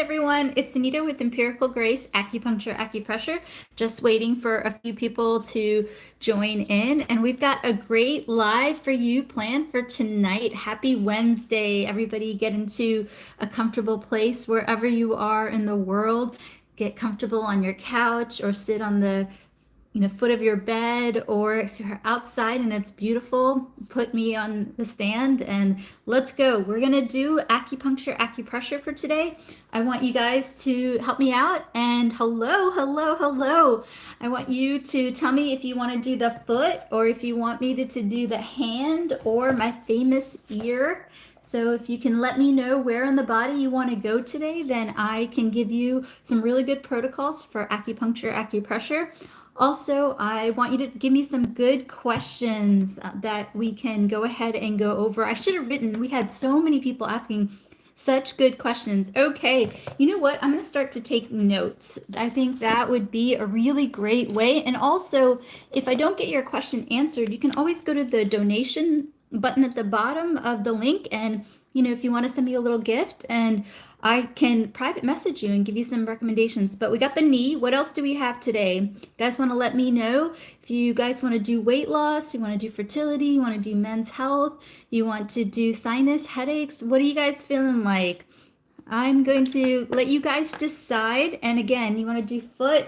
everyone, it's Anita with Empirical Grace Acupuncture Acupressure. Just waiting for a few people to join in, and we've got a great live for you planned for tonight. Happy Wednesday, everybody. Get into a comfortable place wherever you are in the world. Get comfortable on your couch or sit on the foot of your bed, or if you're outside and it's beautiful, put me on the stand and let's go. We're gonna do acupuncture, acupressure for today. I want you guys to help me out, and hello, hello, hello. I want you to tell me if you want to do the foot or if you want me to do the hand or my famous ear. So if you can let me know where in the body you want to go today, then I can give you some really good protocols for acupuncture, acupressure. Also, I want you to give me some good questions that we can go ahead and go over. I should have written, we had so many people asking such good questions. Okay, you know what? I'm going to start to take notes. I think that would be a really great way. And also, if I don't get your question answered, you can always go to the donation button at the bottom of the link, and if you want to send me a little gift, and I can private message you and give you some recommendations. But we got the knee. What else do we have today? You guys want to let me know if you guys want to do weight loss, you want to do fertility, you want to do men's health, you want to do sinus headaches. What are you guys feeling like? I'm going to let you guys decide. And again, you want to do foot,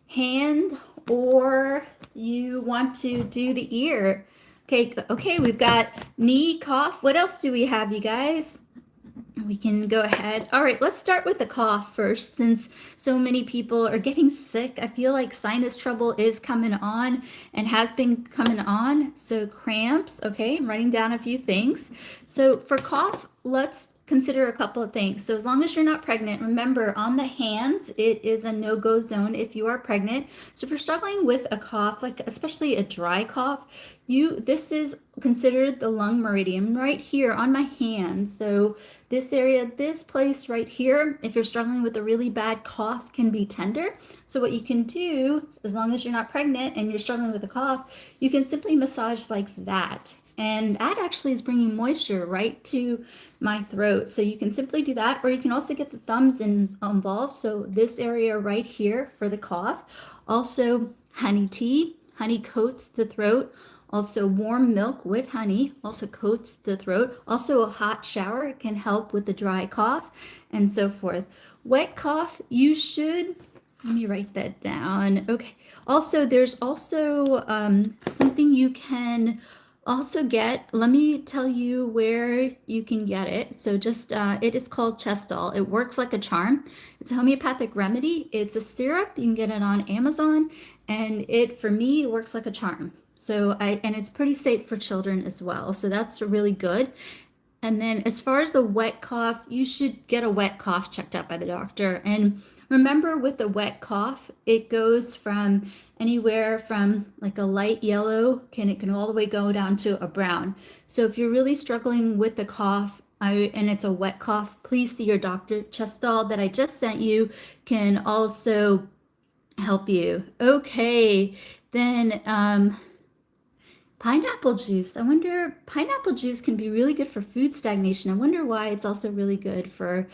hand, or you want to do the ear. Okay, we've got knee, cough. What else do we have, you guys? We can go ahead. All right, let's start with the cough first, since so many people are getting sick. I feel like sinus trouble is coming on and has been coming on. So cramps, okay, I'm writing down a few things. So for cough, let's consider a couple of things. So as long as you're not pregnant, remember on the hands, it is a no-go zone if you are pregnant. So if you're struggling with a cough, like especially a dry cough, this is considered the lung meridian right here on my hand. So this area, this place right here, if you're struggling with a really bad cough, can be tender. So what you can do, as long as you're not pregnant and you're struggling with a cough, you can simply massage like that. And that actually is bringing moisture right to my throat. So you can simply do that, or you can also get the thumbs involved. So this area right here for the cough. Also honey tea, honey coats the throat. Also warm milk with honey also coats the throat. Also a hot shower can help with the dry cough and so forth. Wet cough, you should, let me write that down. Okay. Also, there's also something you can also get. Let me tell you where you can get it. So just, it is called Chestol. It works like a charm. It's a homeopathic remedy. It's a syrup. You can get it on Amazon, and it, for me, works like a charm. So and it's pretty safe for children as well. So that's really good. And then as far as the wet cough, you should get a wet cough checked out by the doctor. And remember, with the wet cough, it goes from anywhere from like a light yellow, it can all the way go down to a brown. So if you're really struggling with the cough, and it's a wet cough, please see your doctor. Chestol that I just sent you can also help you. Okay, then pineapple juice. I wonder, pineapple juice can be really good for food stagnation. I wonder why it's also really good for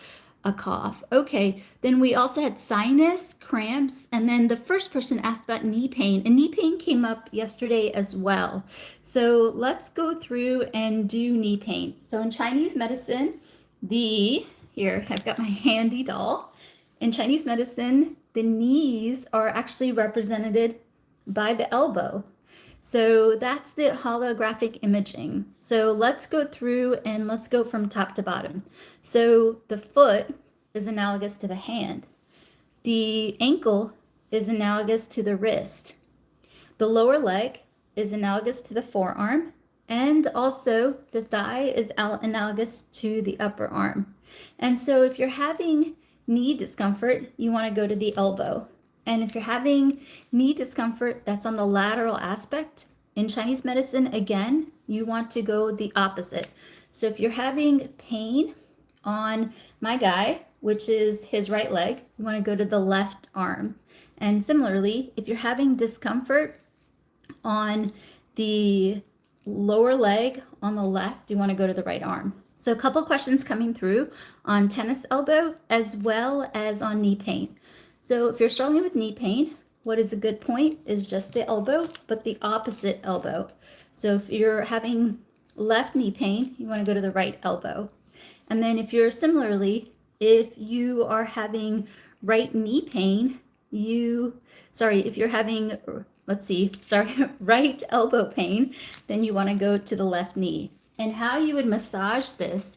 a cough. Okay, then we also had sinus cramps, and then the first person asked about knee pain, and knee pain came up yesterday as well. So let's go through and do knee pain. So in Chinese medicine, here, I've got my handy doll. In Chinese medicine, the knees are actually represented by the elbow. So that's the holographic imaging. So let's go through and let's go from top to bottom. So the foot is analogous to the hand. The ankle is analogous to the wrist. The lower leg is analogous to the forearm. And also the thigh is analogous to the upper arm. And so if you're having knee discomfort, you want to go to the elbow. And if you're having knee discomfort that's on the lateral aspect, in Chinese medicine, again, you want to go the opposite. So if you're having pain on my guy, which is his right leg, you want to go to the left arm. And similarly, if you're having discomfort on the lower leg on the left, you want to go to the right arm. So a couple questions coming through on tennis elbow as well as on knee pain. So if you're struggling with knee pain, what is a good point is just the elbow, but the opposite elbow. So if you're having left knee pain, you want to go to the right elbow. And then if you are having right knee pain, if you're having, right elbow pain, then you want to go to the left knee. And how you would massage this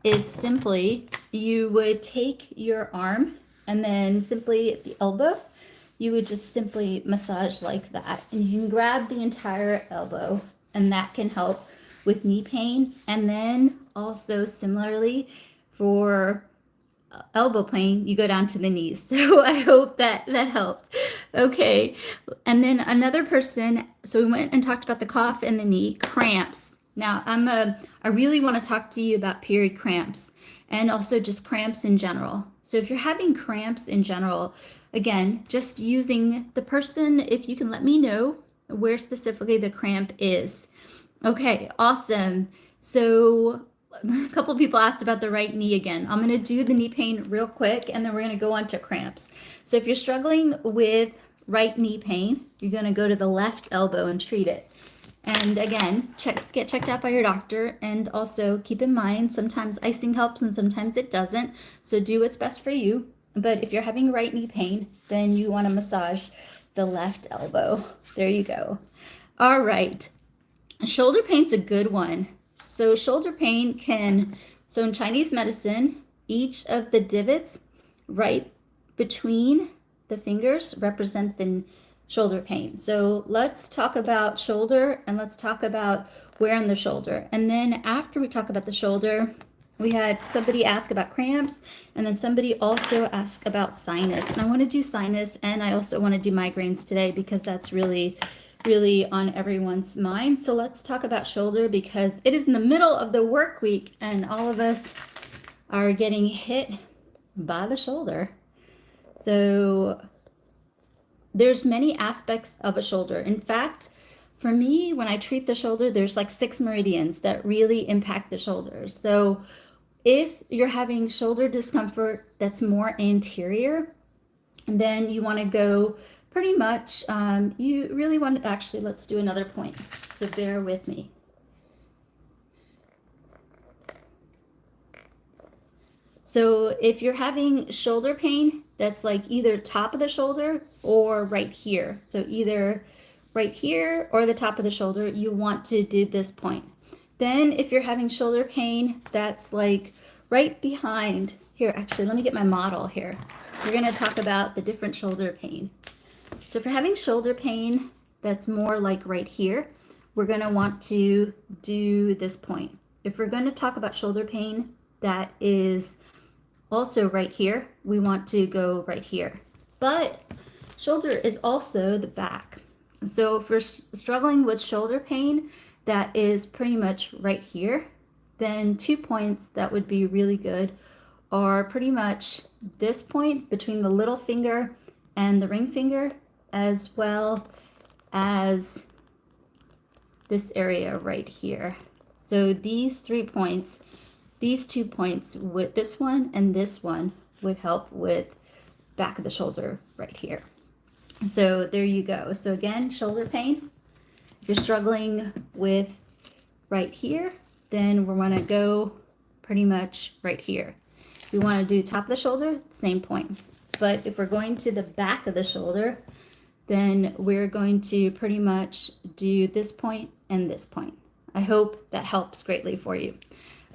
is simply you would take your arm and then simply at the elbow, you would just simply massage like that. And you can grab the entire elbow, and that can help with knee pain. And then also similarly for elbow pain, you go down to the knees. So I hope that helped. Okay. And then another person, so we went and talked about the cough and the knee cramps. Now I really want to talk to you about period cramps and also just cramps in general. So if you're having cramps in general, again, just using the person, if you can let me know where specifically the cramp is. Okay, awesome. So a couple people asked about the right knee again. I'm going to do the knee pain real quick, and then we're going to go on to cramps. So if you're struggling with right knee pain, you're going to go to the left elbow and treat it. And again, get checked out by your doctor, and also keep in mind sometimes icing helps and sometimes it doesn't. So do what's best for you. But if you're having right knee pain, then you want to massage the left elbow. There you go. All right. Shoulder pain's a good one. So shoulder pain so in Chinese medicine, each of the divots right between the fingers represent the shoulder pain. So let's talk about shoulder, and let's talk about where on the shoulder. And then after we talk about the shoulder, we had somebody ask about cramps, and then somebody also asked about sinus. And I want to do sinus, and I also want to do migraines today because that's really on everyone's mind. So let's talk about shoulder because it is in the middle of the work week and all of us are getting hit by the shoulder. So there's many aspects of a shoulder. In fact, for me, when I treat the shoulder, there's like 6 meridians that really impact the shoulders. So if you're having shoulder discomfort that's more anterior, then you want to go pretty much, you really want to, actually, let's do another point. So bear with me. So if you're having shoulder pain, that's like either top of the shoulder or right here. So either right here or the top of the shoulder, you want to do this point. Then if you're having shoulder pain, that's like right behind here. Actually, let me get my model here. We're going to talk about the different shoulder pain. So if you're having shoulder pain that's more like right here, we're going to want to do this point. If we're going to talk about shoulder pain that is also right here, we want to go right here. But shoulder is also the back. So if we're struggling with shoulder pain that is pretty much right here, then 2 points that would be really good are pretty much this point between the little finger and the ring finger, as well as this area right here. So these 3 points, these 2 points with this one and this one would help with back of the shoulder right here. So there you go. So again, shoulder pain, if you're struggling with right here, then we want to go pretty much right here. If we want to do top of the shoulder, same point. But if we're going to the back of the shoulder, then we're going to pretty much do this point and this point. I hope that helps greatly for you.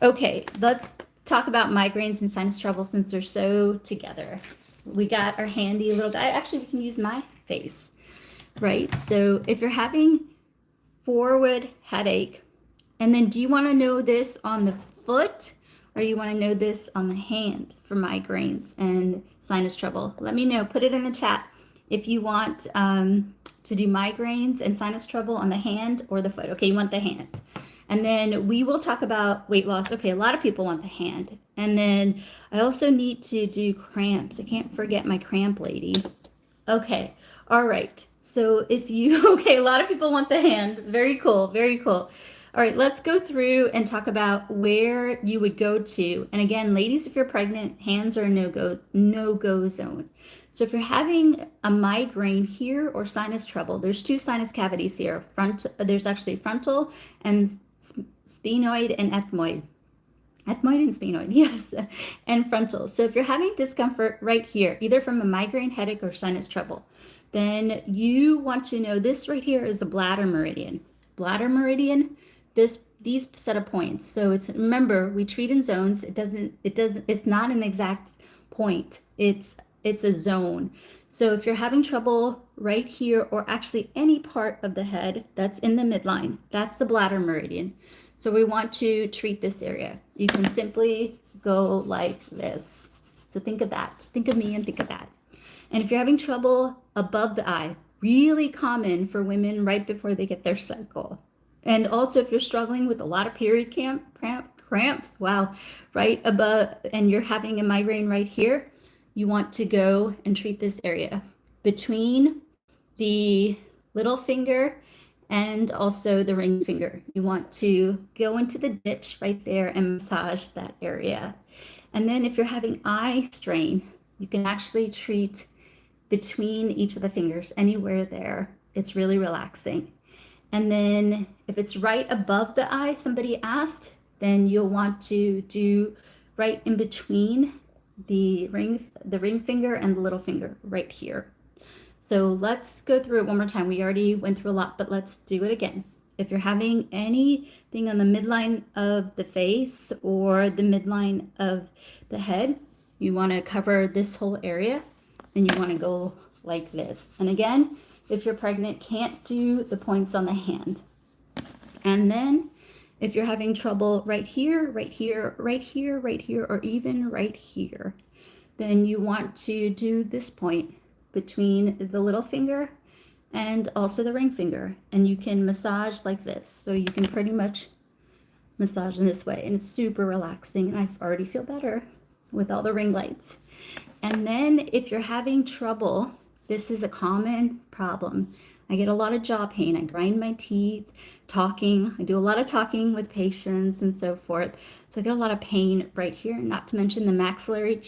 Okay, let's talk about migraines and sinus trouble since they're so together. We got our handy little guy. Actually, we can use my face, right? So if you're having forward headache, and then do you want to know this on the foot or you want to know this on the hand for migraines and sinus trouble? Let me know. Put it in the chat if you want to do migraines and sinus trouble on the hand or the foot. Okay, you want the hand. And then we will talk about weight loss. Okay, a lot of people want the hand. And then I also need to do cramps. I can't forget my cramp lady. Okay, all right. So if you, okay, a lot of people want the hand. Very cool, very cool. All right, let's go through and talk about where you would go to. And again, ladies, if you're pregnant, hands are a no-go zone. So if you're having a migraine here or sinus trouble, there's two sinus cavities here. There's actually frontal and sphenoid and ethmoid. Ethmoid and sphenoid, yes, and frontal. So if you're having discomfort right here, either from a migraine, headache, or sinus trouble, then you want to know this right here is the bladder meridian. Bladder meridian, these set of points. So it's, remember, we treat in zones. It's not an exact point. It's a zone. So if you're having trouble right here, or actually any part of the head that's in the midline, that's the bladder meridian. So we want to treat this area. You can simply go like this. So think of that. Think of me and think of that. And if you're having trouble above the eye, really common for women right before they get their cycle. And also if you're struggling with a lot of period cramps, wow, right above, and you're having a migraine right here, you want to go and treat this area between the little finger and also the ring finger. You want to go into the ditch right there and massage that area. And then if you're having eye strain, you can actually treat between each of the fingers, anywhere there. It's really relaxing. And then if it's right above the eye, somebody asked, then you'll want to do right in between the ring finger and the little finger right here. So let's go through it one more time. We already went through a lot, but let's do it again. If you're having anything on the midline of the face or the midline of the head, you want to cover this whole area, and you want to go like this. And again, if you're pregnant, can't do the points on the hand. And then if you're having trouble right here, right here, right here, right here, or even right here, then you want to do this point between the little finger and also the ring finger. And you can massage like this. So you can pretty much massage in this way, and it's super relaxing. And I already feel better with all the ring lights. And then if you're having trouble, this is a common problem. I get a lot of jaw pain. I grind my teeth, talking. I do a lot of talking with patients and so forth. So I get a lot of pain right here, not to mention the maxillary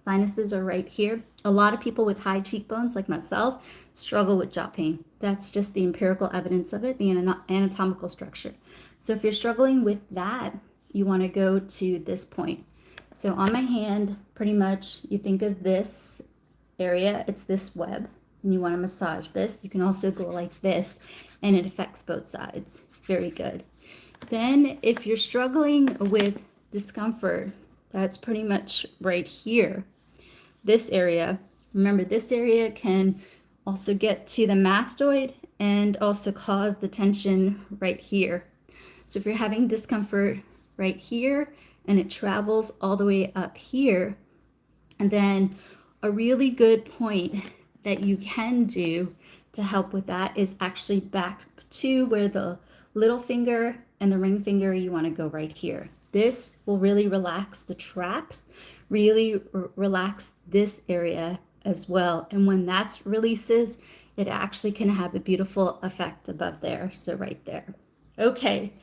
sinuses are right here. A lot of people with high cheekbones, like myself, struggle with jaw pain. That's just the empirical evidence of it, the anatomical structure. So if you're struggling with that, you want to go to this point. So on my hand, pretty much you think of this area, it's this web, and you want to massage this. You can also go like this, and it affects both sides. Very good. Then if you're struggling with discomfort, that's pretty much right here. This area, remember this area can also get to the mastoid and also cause the tension right here. So if you're having discomfort right here and it travels all the way up here, and then a really good point that you can do to help with that is actually back to where the little finger and the ring finger, you want to go right here. This will really relax the traps, really relax this area as well. And when that releases, it actually can have a beautiful effect above there. So right there. Okay,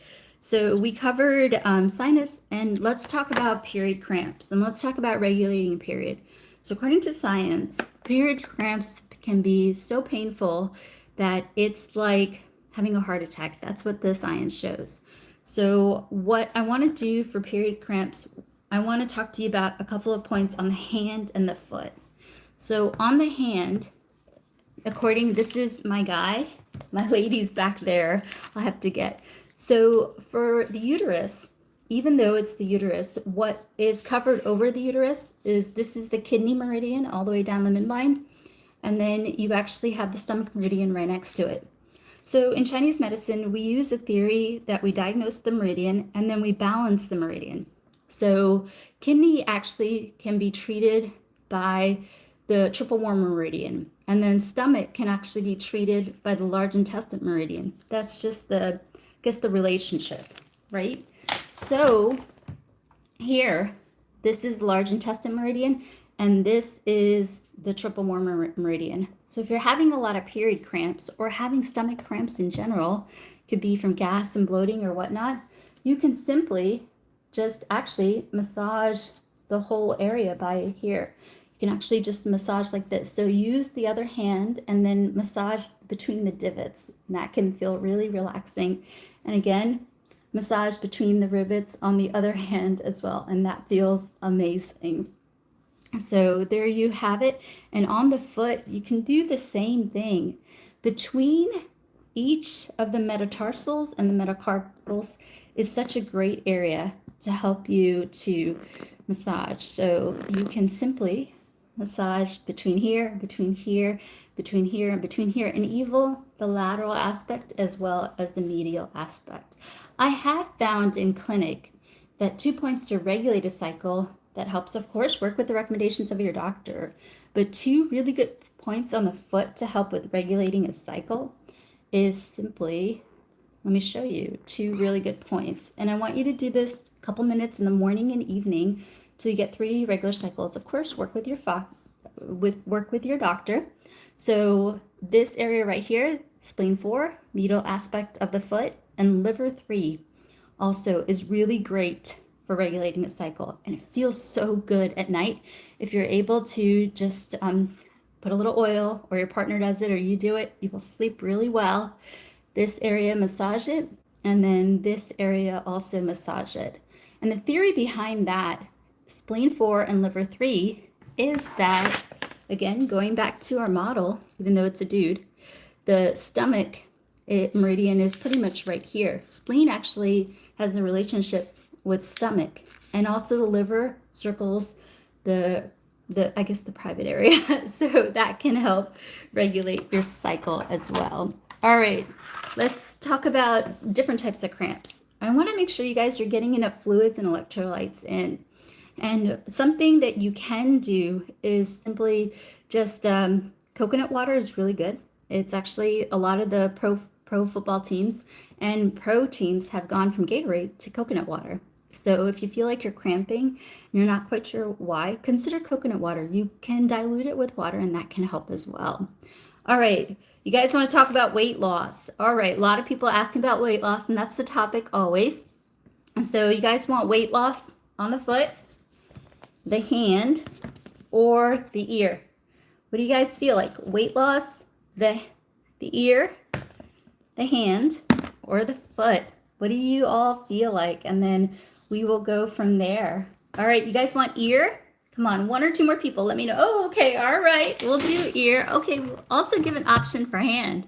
so we covered sinus, and let's talk about period cramps, and let's talk about regulating a period. So according to science, period cramps can be so painful that it's like having a heart attack. That's what the science shows. So what I want to do for period cramps, I want to talk to you about a couple of points on the hand and the foot. So on the hand, this is my guy, my lady's back there, I'll have to get. So for the uterus, even though it's the uterus, what is covered over the uterus is this is the kidney meridian all the way down the midline. And then you actually have the stomach meridian right next to it. So in Chinese medicine, we use a theory that we diagnose the meridian and then we balance the meridian. So kidney actually can be treated by the triple warm meridian, and then stomach can actually be treated by the large intestine meridian. That's just the relationship, right? So here, this is large intestine meridian, and this is the triple meridian. So if you're having a lot of period cramps or having stomach cramps in general, could be from gas and bloating or whatnot, you can simply just actually massage the whole area by here. You can actually just massage like this. So use the other hand and then massage between the divots. And that can feel really relaxing. And again, massage between the rivets on the other hand as well. And that feels amazing. So there you have it. And on the foot, you can do the same thing. Between each of the metatarsals and the metacarpals is such a great area to help you to massage. So you can simply massage between here, between here, between here, and between here, and even the lateral aspect as well as the medial aspect. I have found in clinic that 2 points to regulate a cycle that helps, of course, work with the recommendations of your doctor, but 2 really good points on the foot to help with regulating a cycle is simply, let me show you 2 really good points. And I want you to do this a couple minutes in the morning and evening till you get 3 regular cycles. Of course, work with your doctor. So this area right here, spleen 4, medial aspect of the foot, and liver 3 also is really great for regulating a cycle. And it feels so good at night if you're able to just put a little oil, or your partner does it, or you do it, you will sleep really well. This area, massage it, and then this area also massage it. And the theory behind that, spleen 4 and liver 3, is that, again, going back to our model, even though it's a dude, the stomach meridian is pretty much right here. Spleen actually has a relationship with stomach, and also the liver circles the I guess the private area. So that can help regulate your cycle as well. All right, let's talk about different types of cramps. I want to make sure you guys are getting enough fluids and electrolytes in. And something that you can do is simply just coconut water is really good. It's actually a lot of the pro football teams and pro teams have gone from Gatorade to coconut water. So if you feel like you're cramping and you're not quite sure why, consider coconut water. You can dilute it with water and that can help as well. All right, you guys want to talk about weight loss. All right, a lot of people asking about weight loss, and that's the topic always. And so you guys want weight loss on the foot, the hand, or the ear? What do you guys feel like? Weight loss, the ear, the hand, or the foot? What do you all feel like? And then we will go from there. All right, you guys want ear? Come on, 1 or 2 more people. Let me know. Oh, okay, all right, we'll do ear. Okay, we'll also give an option for hand.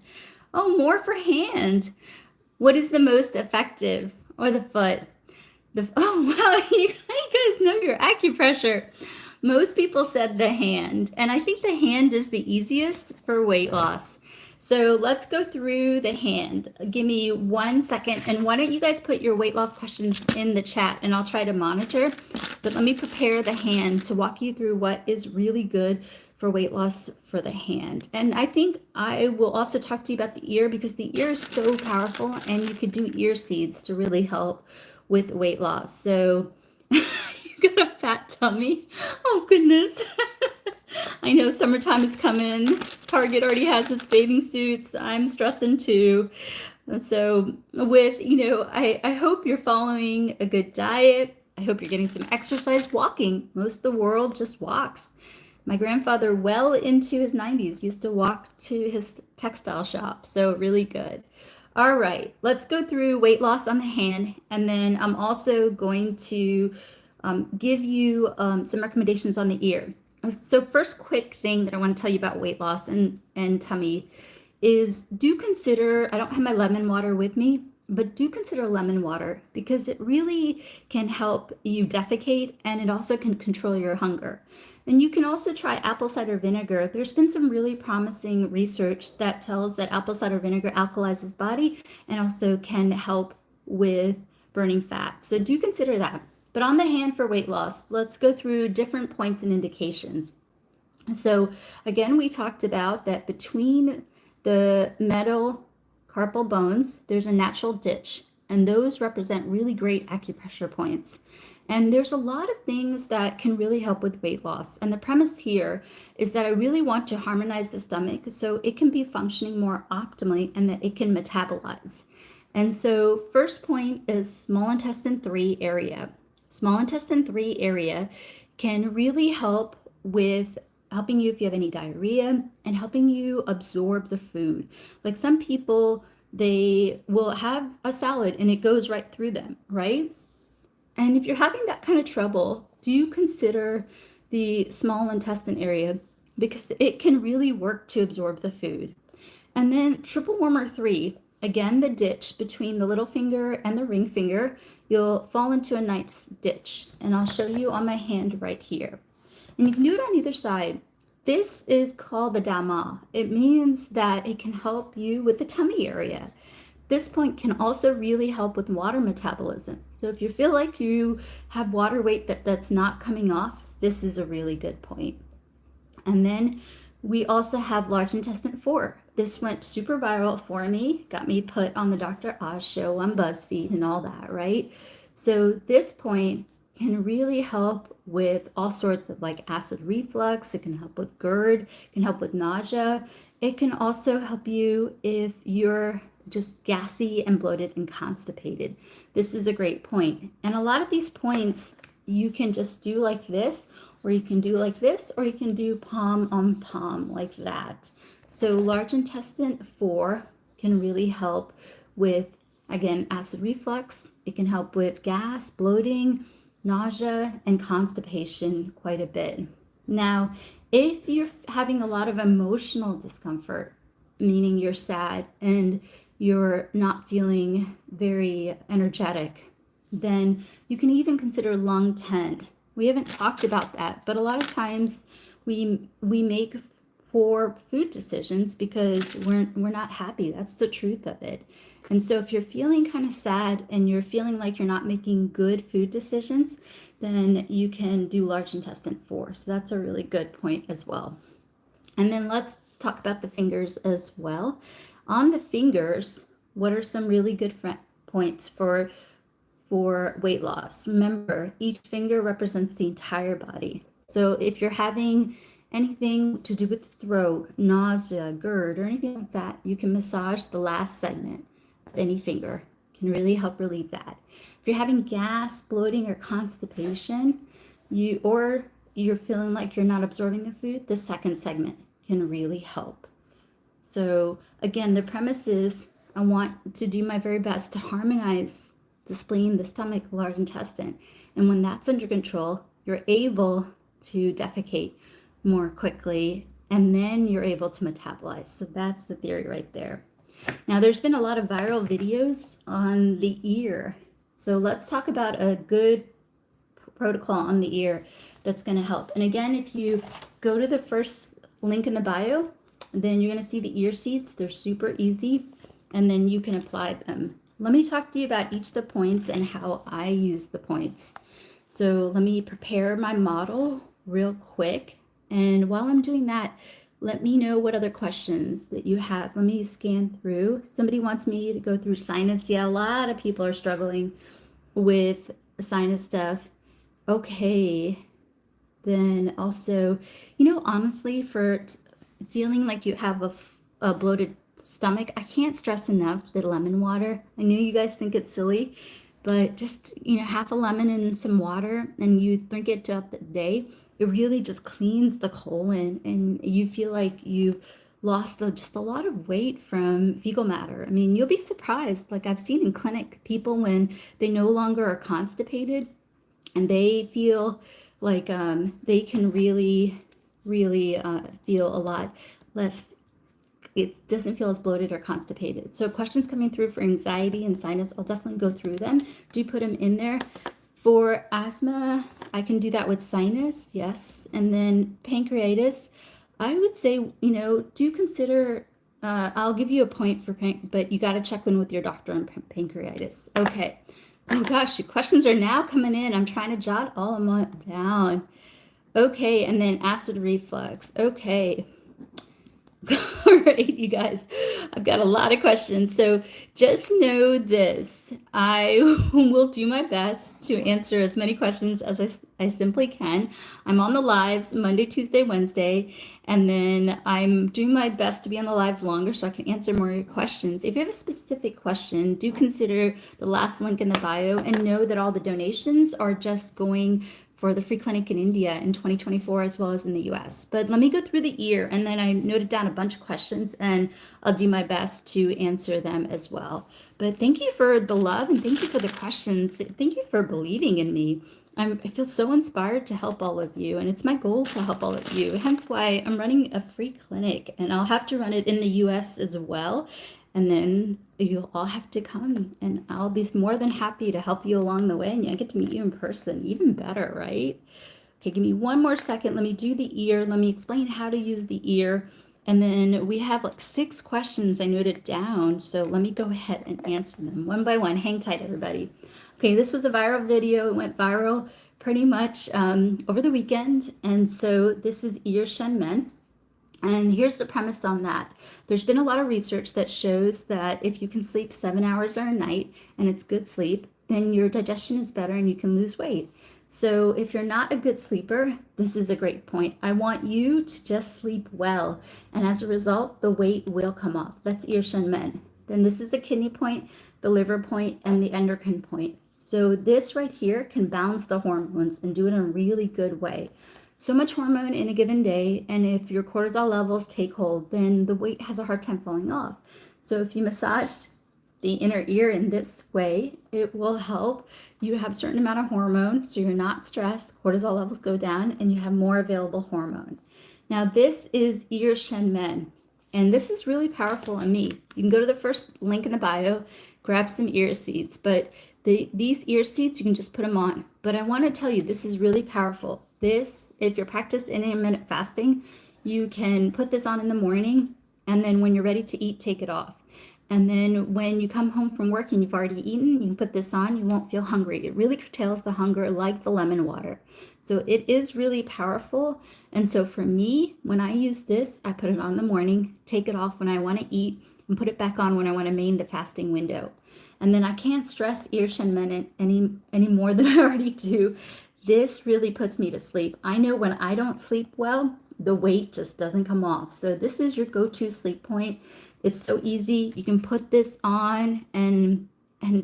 Oh, more for hand. What is the most effective? Or the foot? Oh, wow, you guys know your acupressure. Most people said the hand, and I think the hand is the easiest for weight loss. So let's go through the hand. Give me 1 second, and why don't you guys put your weight loss questions in the chat, and I'll try to monitor. But let me prepare the hand to walk you through what is really good for weight loss for the hand. And I think I will also talk to you about the ear, because the ear is so powerful, and you could do ear seeds to really help with weight loss. So you got a fat tummy. Oh, goodness. I know summertime is coming. Target already has its bathing suits. I'm stressing too. So with, I hope you're following a good diet. I hope you're getting some exercise, walking. Most of the world just walks. My grandfather, well into his 90s, used to walk to his textile shop. So really good. All right, let's go through weight loss on the hand. And then I'm also going to give you some recommendations on the ear. So first quick thing that I want to tell you about weight loss and tummy is, do consider, I don't have my lemon water with me, but do consider lemon water, because it really can help you defecate, and it also can control your hunger. And you can also try apple cider vinegar. There's been some really promising research that tells that apple cider vinegar alkalizes body and also can help with burning fat. So do consider that. But on the hand for weight loss, let's go through different points and indications. So again, we talked about that between the metacarpal bones, there's a natural ditch, and those represent really great acupressure points. And there's a lot of things that can really help with weight loss. And the premise here is that I really want to harmonize the stomach so it can be functioning more optimally and that it can metabolize. And so first point is small intestine 3 area. Small intestine 3 area can really help with helping you if you have any diarrhea and helping you absorb the food. Like some people, they will have a salad and it goes right through them, right? And if you're having that kind of trouble, do you consider the small intestine area because it can really work to absorb the food. And then triple warmer 3, again, the ditch between the little finger and the ring finger, you'll fall into a nice ditch. And I'll show you on my hand right here. And you can do it on either side. This is called the dama. It means that it can help you with the tummy area. This point can also really help with water metabolism. So if you feel like you have water weight that's not coming off, this is a really good point. And then we also have large intestine 4. This went super viral for me, got me put on the Dr. Oz show on BuzzFeed and all that, right? So this point can really help with all sorts of like acid reflux. It can help with GERD, it can help with nausea. It can also help you if you're just gassy and bloated and constipated. This is a great point. And a lot of these points you can just do like this, or you can do like this, or you can do palm on palm like that. So large intestine 4 can really help with, again, acid reflux. It can help with gas, bloating, nausea, and constipation quite a bit. Now, if you're having a lot of emotional discomfort, meaning you're sad and you're not feeling very energetic, then you can even consider lung 10. We haven't talked about that, but a lot of times we make poor food decisions because we're not happy. That's the truth of it. And so if you're feeling kind of sad and you're feeling like you're not making good food decisions, then you can do large intestine 4. So that's a really good point as well. And then let's talk about the fingers as well. On the fingers, what are some really good points for weight loss? Remember, each finger represents the entire body. So if you're having anything to do with the throat, nausea, GERD, or anything like that, you can massage the last segment of any finger. It can really help relieve that. If you're having gas, bloating, or constipation, or you're feeling like you're not absorbing the food, the second segment can really help. So again, the premise is I want to do my very best to harmonize the spleen, the stomach, the large intestine. And when that's under control, you're able to defecate more quickly, and then you're able to metabolize. So that's the theory right there. Now, there's been a lot of viral videos on the ear. So let's talk about a good protocol on the ear that's going to help. And again, if you go to the first link in the bio, then you're going to see the ear seats. They're super easy, and then you can apply them. Let me talk to you about each of the points and how I use the points. So let me prepare my model real quick. And while I'm doing that, let me know what other questions that you have. Let me scan through. Somebody wants me to go through sinus. Yeah, a lot of people are struggling with sinus stuff. Okay. Then also, honestly, for feeling like you have a bloated stomach, I can't stress enough the lemon water. I know you guys think it's silly, but just, half a lemon and some water, and you drink it throughout the day, it really just cleans the colon, and you feel like you've lost just a lot of weight from fecal matter. I mean, you'll be surprised. Like I've seen in clinic people when they no longer are constipated and they feel like they can really feel a lot less. It doesn't feel as bloated or constipated. So questions coming through for anxiety and sinus, I'll definitely go through them. Do put them in there. For asthma, I can do that with sinus, yes. And then pancreatitis, I would say, do consider, I'll give you a point for but you got to check in with your doctor on pancreatitis. Okay. Oh gosh, the questions are now coming in. I'm trying to jot all of them down. Okay, and then acid reflux. Okay. All right, you guys, I've got a lot of questions. So just know this, I will do my best to answer as many questions as I simply can. I'm on the lives Monday, Tuesday, Wednesday, and then I'm doing my best to be on the lives longer so I can answer more of your questions. If you have a specific question, do consider the last link in the bio and know that all the donations are just going for the free clinic in India in 2024 as well as in the US. But let me go through the ear, and then I noted down a bunch of questions and I'll do my best to answer them as well. But thank you for the love and thank you for the questions. Thank you for believing in me. I feel so inspired to help all of you, and it's my goal to help all of you. Hence why I'm running a free clinic, and I'll have to run it in the US as well. And then you'll all have to come, and I'll be more than happy to help you along the way. And I get to meet you in person, even better, right? Okay, give me one more second. Let me do the ear. Let me explain how to use the ear. And then we have like 6 questions I noted down. So let me go ahead and answer them one by one. Hang tight, everybody. Okay, this was a viral video. It went viral pretty much over the weekend. And so this is ear shen men. And here's the premise on that. There's been a lot of research that shows that if you can sleep 7 hours or a night and it's good sleep, then your digestion is better and you can lose weight. So if you're not a good sleeper, this is a great point. I want you to just sleep well. And as a result, the weight will come off. That's ear shen men. Then this is the kidney point, the liver point, and the endocrine point. So this right here can balance the hormones and do it in a really good way. So much hormone in a given day, and if your cortisol levels take hold, then the weight has a hard time falling off. So if you massage the inner ear in this way, it will help you have a certain amount of hormone, so you're not stressed, cortisol levels go down, and you have more available hormone. Now this is ear shen men, and this is really powerful on me. You can go to the first link in the bio, grab some ear seeds, but these ear seeds, you can just put them on. But I want to tell you, this is really powerful. If you're practicing intermittent fasting, you can put this on in the morning, and then when you're ready to eat, take it off. And then when you come home from work and you've already eaten, you can put this on, you won't feel hungry. It really curtails the hunger like the lemon water. So it is really powerful. And so for me, when I use this, I put it on in the morning, take it off when I want to eat, and put it back on when I want to main the fasting window. And then I can't stress ear shen men any more than I already do. This really puts me to sleep. I know when I don't sleep well, the weight just doesn't come off. So this is your go-to sleep point. It's so easy. You can put this on and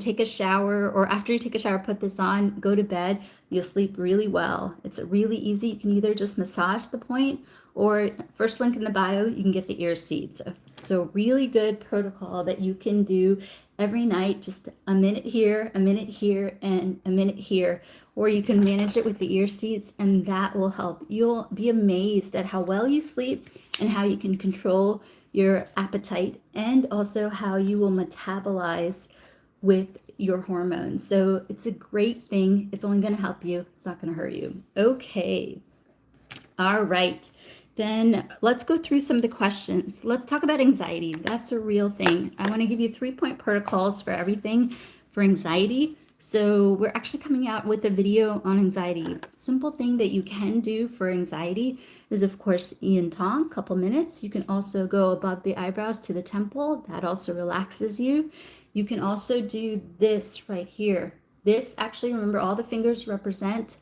take a shower, or after you take a shower, put this on, go to bed. You'll sleep really well. It's really easy. You can either just massage the point, or first link in the bio, you can get the ear seeds. So really good protocol that you can do every night, just a minute here, and a minute here. Or you can manage it with the ear seeds, and that will help. You'll be amazed at how well you sleep and how you can control your appetite, and also how you will metabolize with your hormones. So it's a great thing. It's only going to help you. It's not going to hurt you. Okay. All right. Then let's go through some of the questions. Let's talk about anxiety. That's a real thing. I want to give you 3-point protocols for everything for anxiety. So we're actually coming out with a video on anxiety. Simple thing that you can do for anxiety is, of course, yin tong, couple minutes. You can also go above the eyebrows to the temple. That also relaxes you. You can also do this right here. This actually, remember, all the fingers represent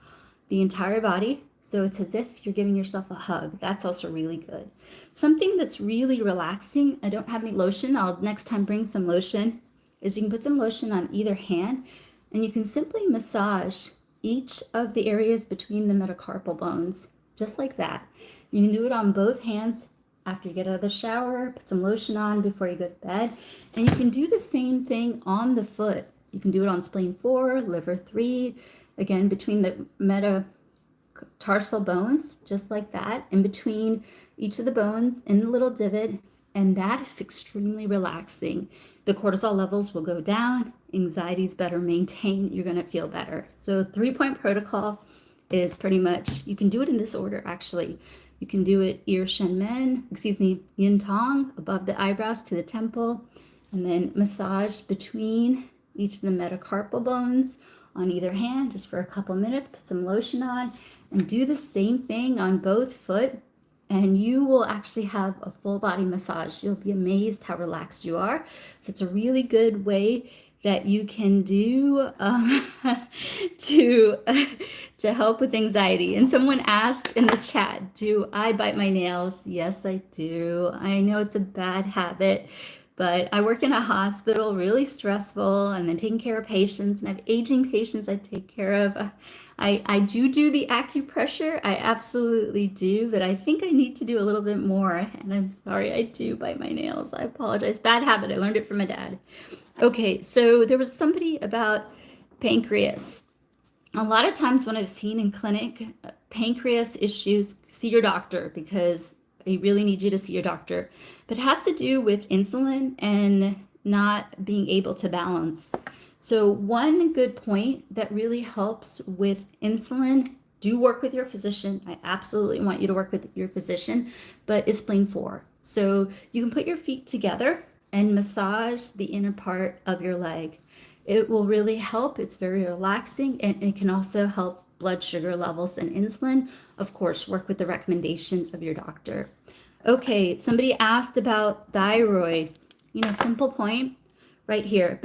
the entire body. So it's as if you're giving yourself a hug. That's also really good. Something that's really relaxing, I don't have any lotion. I'll next time bring some lotion, is you can put some lotion on either hand, and you can simply massage each of the areas between the metacarpal bones, just like that. You can do it on both hands after you get out of the shower, put some lotion on before you go to bed, and you can do the same thing on the foot. You can do it on spleen 4, liver 3, again, between the metatarsal bones, just like that, in between each of the bones in the little divot, and that is extremely relaxing. The cortisol levels will go down, anxiety is better maintained, you're going to feel better. So 3-point protocol is pretty much, you can do it in this order actually. You can do it yin tong, above the eyebrows to the temple, and then massage between each of the metacarpal bones on either hand, just for a couple minutes, put some lotion on, and do the same thing on both foot. and you will actually have a full body massage. You'll be amazed how relaxed you are. So it's a really good way that you can do to to help with anxiety. And someone asked in the chat, do I bite my nails? Yes, I do. I know it's a bad habit, but I work in a hospital, really stressful, and then taking care of patients, and I have aging patients I take care of. I do the acupressure. I absolutely do, but I think I need to do a little bit more. And I'm sorry, I do bite my nails. I apologize. Bad habit. I learned it from my dad. Okay, so there was somebody about pancreas. A lot of times when I've seen in clinic pancreas issues, see your doctor because they really need you to see your doctor. But it has to do with insulin and not being able to balance. So one good point that really helps with insulin, do work with your physician. I absolutely want you to work with your physician, but is spleen 4. So you can put your feet together and massage the inner part of your leg. It will really help. It's very relaxing, and it can also help blood sugar levels and insulin. Of course, work with the recommendation of your doctor. Okay, somebody asked about thyroid. Simple point right here.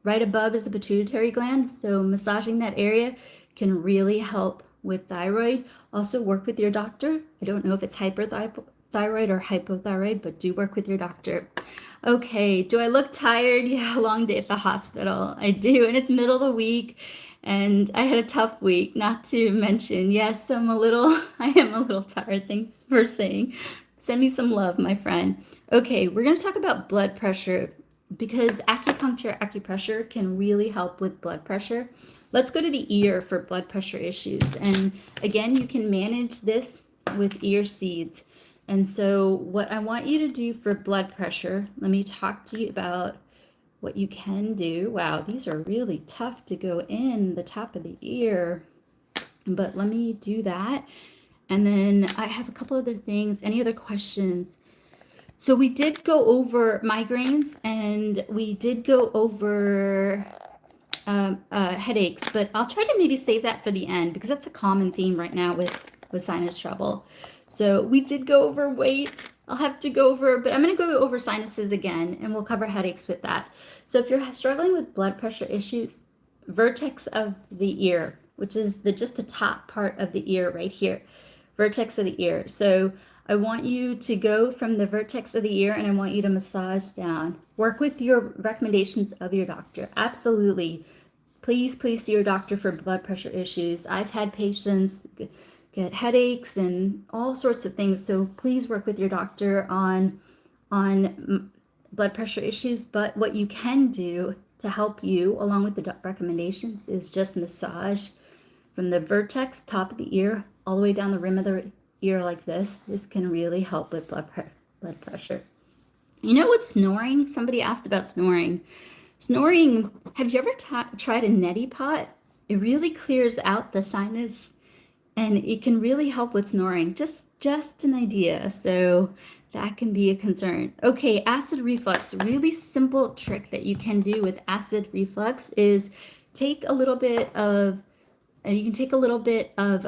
Right above is the pituitary gland. So massaging that area can really help with thyroid. Also work with your doctor. I don't know if it's hyperthyroid or hypothyroid, but do work with your doctor. Okay, do I look tired? Yeah, long day at the hospital. I do, and it's middle of the week, and I had a tough week, not to mention, yes, I am a little tired. Thanks for saying. Send me some love, my friend. Okay, we're going to talk about blood pressure because acupressure can really help with blood pressure. Let's go to the ear for blood pressure issues. And again, you can manage this with ear seeds. And so what I want you to do for blood pressure, let me talk to you about what you can do. Wow, these are really tough to go in the top of the ear, but let me do that. And then I have a couple other things. Any other questions? So we did go over migraines and we did go over headaches, but I'll try to maybe save that for the end because that's a common theme right now with sinus trouble. So we did go over weight. I'll have to go over, but I'm going to go over sinuses again, and we'll cover headaches with that. So if you're struggling with blood pressure issues, vertex of the ear, which is just the top part of the ear right here, vertex of the ear. So I want you to go from the vertex of the ear, and I want you to massage down. Work with your recommendations of your doctor. Absolutely. Please see your doctor for blood pressure issues. I've had patients get headaches and all sorts of things. So please work with your doctor on blood pressure issues. But what you can do to help you, along with the recommendations, is just massage from the vertex, top of the ear, all the way down the rim of the ear like this. This can really help with blood pressure. You know what snoring? Somebody asked about snoring. Snoring, have you ever tried a neti pot? It really clears out the sinus and it can really help with snoring. Just an idea. So that can be a concern. Okay, acid reflux. A really simple trick that you can do with acid reflux is take a little bit of, you can take a little bit of,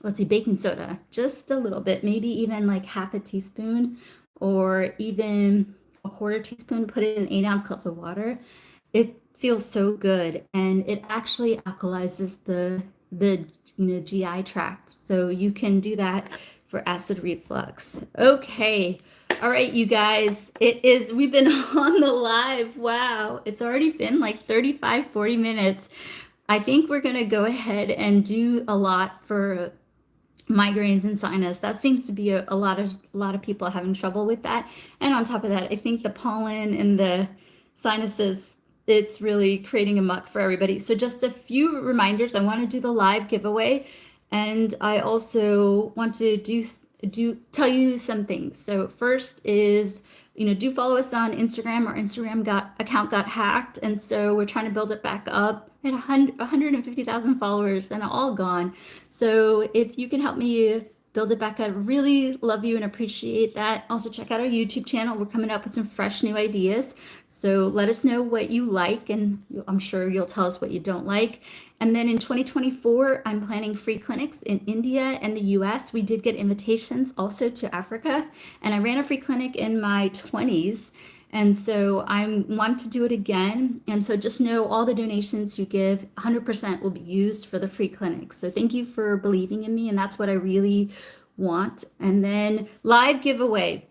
let's see, baking soda, just a little bit, maybe even like half a teaspoon or even a quarter teaspoon, put it in 8-ounce cups of water. It feels so good, and it actually alkalizes the GI tract. So you can do that for acid reflux. Okay. All right, you guys, we've been on the live. Wow. It's already been like 35, 40 minutes. I think we're going to go ahead and do a lot for migraines and sinus. That seems to be a lot of people having trouble with that. And on top of that, I think the pollen and the sinuses, it's really creating a muck for everybody. So just a few reminders. I want to do the live giveaway, and I also want to tell you some things. So first is, do follow us on Instagram. Our Instagram account got hacked, and so we're trying to build it back up. At 150,000 followers and all gone. So if you can help me build it back up. Really love you and appreciate that. Also, check out our YouTube channel. We're coming up with some fresh new ideas. So let us know what you like, and I'm sure you'll tell us what you don't like. And then in 2024, I'm planning free clinics in India and the US. We did get invitations also to Africa, and I ran a free clinic in my 20s. And so I want to do it again. And so just know all the donations you give, 100% will be used for the free clinic. So thank you for believing in me. And that's what I really want. And then live giveaway.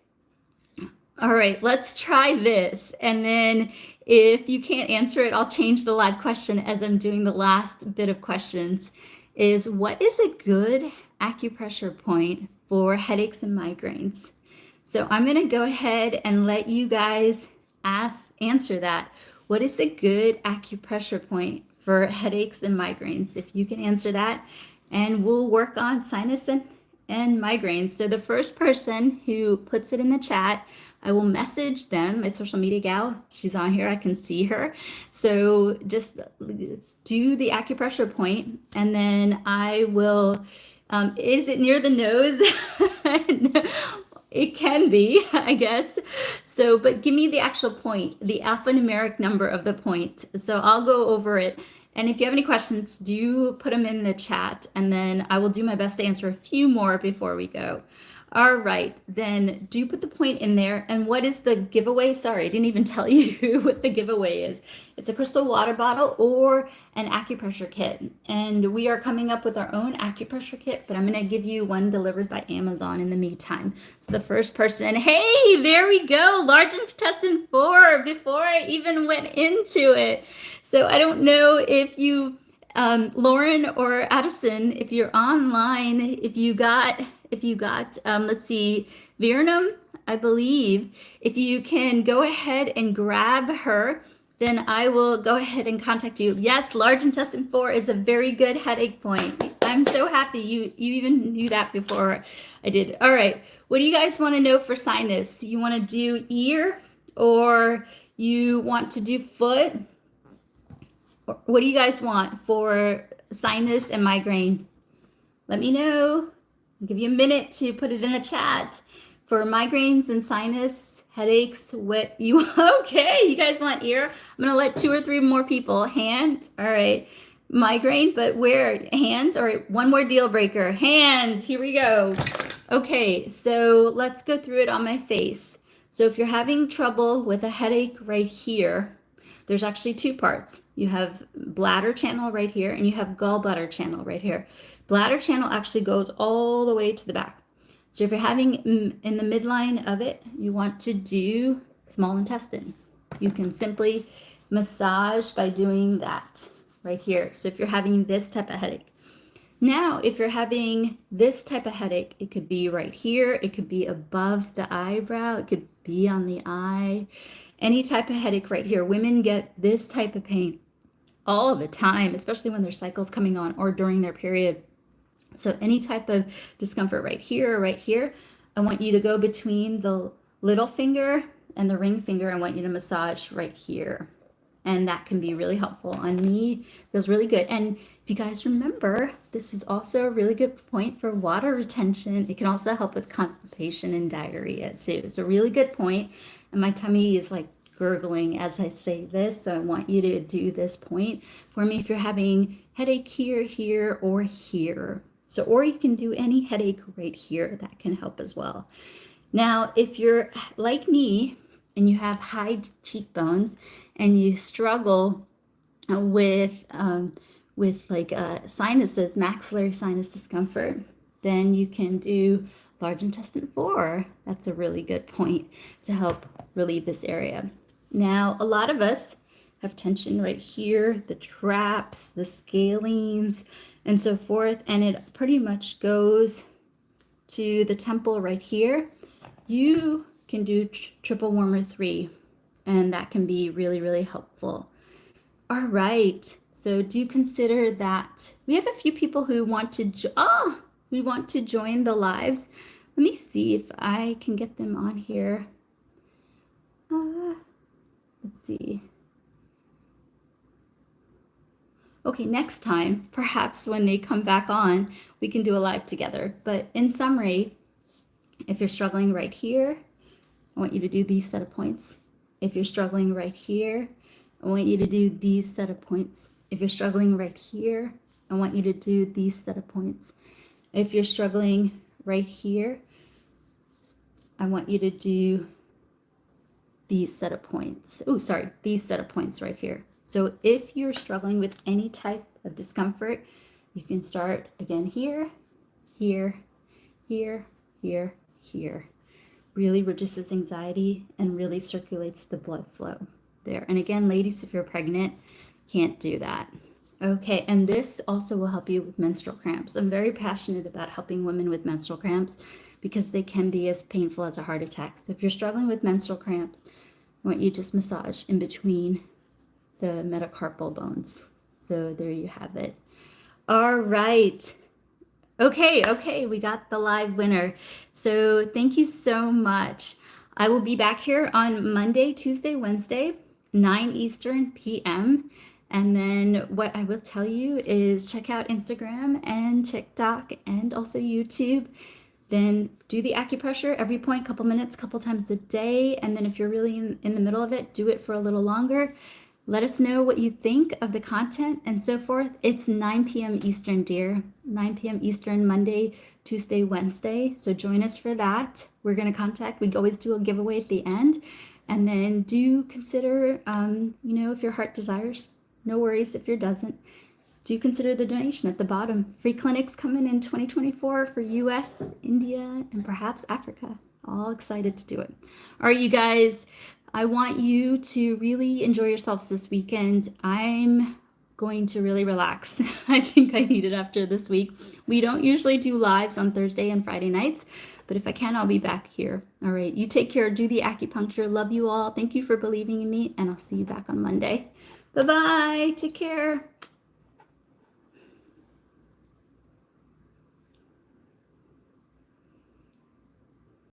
All right, let's try this. And then if you can't answer it, I'll change the live question as I'm doing the last bit of questions. Is what is a good acupressure point for headaches and migraines? So I'm going to go ahead and let you guys answer that. What is a good acupressure point for headaches and migraines? If you can answer that, and we'll work on sinus and migraines. So the first person who puts it in the chat, I will message them, my social media gal. She's on here. I can see her. So just do the acupressure point, and then I will, is it near the nose? It can be, I guess. So, but give me the actual point, the alphanumeric number of the point. So I'll go over it. And if you have any questions, do put them in the chat, and then I will do my best to answer a few more before we go. All right, then do put the point in there. And what is the giveaway? Sorry, I didn't even tell you what the giveaway is. It's a crystal water bottle or an acupressure kit. And we are coming up with our own acupressure kit, but I'm going to give you one delivered by Amazon in the meantime. So the first person, hey, there we go, large intestine 4, before I even went into it. So I don't know if you, Lauren or Addison, if you're online, if you got, let's see, Virnum, I believe, if you can go ahead and grab her, then I will go ahead and contact you. Yes, large intestine 4 is a very good headache point. I'm so happy you even knew that before I did. All right, what do you guys want to know for sinus? You want to do ear, or you want to do foot? What do you guys want for sinus and migraine? Let me know. I'll give you a minute to put it in the chat. For migraines and sinus, headaches, what you, okay, you guys want ear? I'm gonna let 2 or 3 more people. Hand, all right. Migraine, but where? Hand, all right, one more deal breaker. Hand, here we go. Okay, so let's go through it on my face. So if you're having trouble with a headache right here, there's actually 2 parts. You have bladder channel right here, and you have gallbladder channel right here. Bladder channel actually goes all the way to the back. So if you're having in the midline of it, you want to do small intestine. You can simply massage by doing that right here. So if you're having this type of headache. Now, if you're having this type of headache, it could be right here. It could be above the eyebrow. It could be on the eye. Any type of headache right here. Women get this type of pain all the time, especially when their cycle's coming on or during their period. So any type of discomfort right here, I want you to go between the little finger and the ring finger. I want you to massage right here. And that can be really helpful on me. Feels really good. And if you guys remember, this is also a really good point for water retention. It can also help with constipation and diarrhea too. It's a really good point. And my tummy is like gurgling as I say this. So I want you to do this point for me if you're having headache here, here, or here. So, or you can do any headache right here. That can help as well. Now, if you're like me and you have high cheekbones and you struggle with like sinuses, maxillary sinus discomfort, then you can do large intestine 4. That's a really good point to help relieve this area. Now, a lot of us have tension right here, the traps, the scalenes, and so forth, and it pretty much goes to the temple right here. You can do triple warmer 3, and that can be really, really helpful. All right, so do consider that. We have a few people who want to, we want to join the lives. Let me see if I can get them on here. Let's see. Okay, next time, perhaps when they come back on, we can do a live together. But in summary, if you're struggling right here, I want you to do these set of points. If you're struggling right here, I want you to do these set of points. If you're struggling right here, I want you to do these set of points. If you're struggling right here, I want you to do these set of points. Oh, sorry, these set of points right here. So if you're struggling with any type of discomfort, you can start again here, here, here, here, here. Really reduces anxiety and really circulates the blood flow there. And again, ladies, if you're pregnant, can't do that. Okay, and this also will help you with menstrual cramps. I'm very passionate about helping women with menstrual cramps because they can be as painful as a heart attack. So if you're struggling with menstrual cramps, I want you to just massage in between the metacarpal bones. So there you have it. All right. Okay, we got the live winner. So thank you so much. I will be back here on Monday, Tuesday, Wednesday, 9 Eastern p.m. And then what I will tell you is check out Instagram and TikTok and also YouTube. Then do the acupressure every point, couple minutes, couple times a day. And then if you're really in the middle of it, do it for a little longer. Let us know what you think of the content and so forth. It's 9 p.m. Eastern, dear. 9 p.m. Eastern, Monday, Tuesday, Wednesday. So join us for that. We're going to we always do a giveaway at the end. And then do consider, if your heart desires, no worries if your doesn't. Do consider the donation at the bottom. Free clinics coming in 2024 for US, India, and perhaps Africa. All excited to do it. All right, you guys, I want you to really enjoy yourselves this weekend. I'm going to really relax. I think I need it after this week. We don't usually do lives on Thursday and Friday nights, but if I can, I'll be back here. All right, you take care. Do the acupuncture. Love you all. Thank you for believing in me, and I'll see you back on Monday. Bye-bye. Take care.